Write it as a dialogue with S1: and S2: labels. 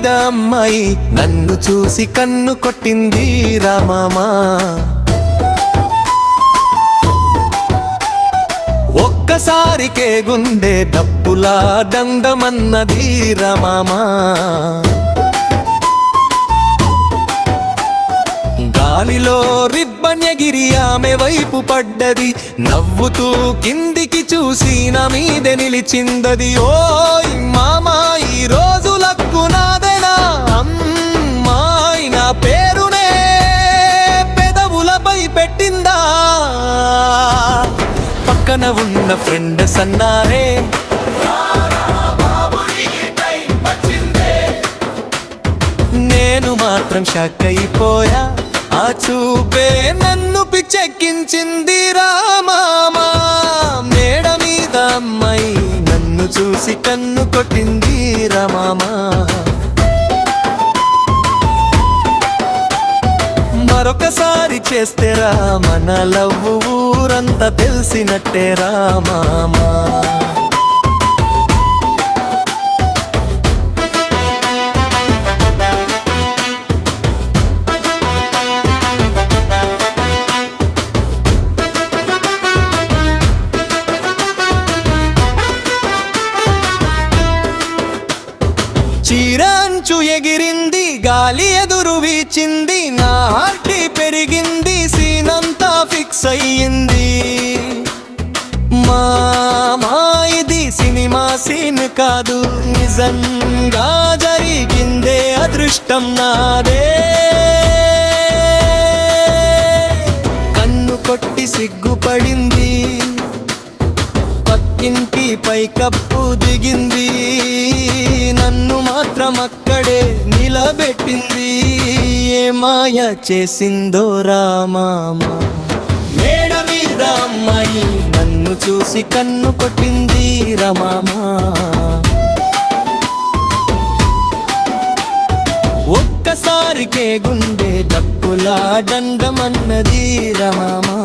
S1: మీద అమ్మాయి నన్ను చూసి కన్ను కొట్టింది రామామా. ఒక్కసారికే గుండె డప్పులా దండమన్నది రామామా. గాలిలో రిబ్బన్ ఎగిరి ఆమె వైపు పడ్డది, నవ్వుతూ కిందికి చూసి నా మీద నిలిచిందది. ఓయ్ మామా ఈ రోజు లక్కు నాదేనా, అమ్మాయి నా పేరునే పెదవులపై పెట్టిందా. పక్కన ఉన్న ఫ్రెండ్స్ అన్నారే, నేను మాత్రం షాక్ అయిపోయా. ఆ చూపే నన్ను పిచ్చెక్కించింది రామామా. మేడ మీద అమ్మాయి నన్ను చూసి కన్ను కొట్టింది రామామా. మరొకసారి చేస్తే రా మన లవ్వు ఊరంతా తెలిసినట్టే రామామా. చీరంచు ఎగిరింది, గాలి ఎదురు వీచింది, నా హార్ట్ పెరిగింది, సీనంతా ఫిక్స్ అయ్యింది. మామా ఇది సినిమా సీన్ కాదు, నిజంగా జరిగిందే, అదృష్టం నాదే. కన్ను కొట్టి సిగ్గుపడింది, పక్కింటి పైకప్పు దిగింది, నన్ను మాత్రం అక్కడే నిలబెట్టింది. ఏ మాయ చేసిందో రామామా. మేడ మీద అమ్మాయి నన్ను చూసి కన్ను కొట్టింది రామామా. ఒక్కసారికే గుండె డప్పులా దండమన్నది రామామా.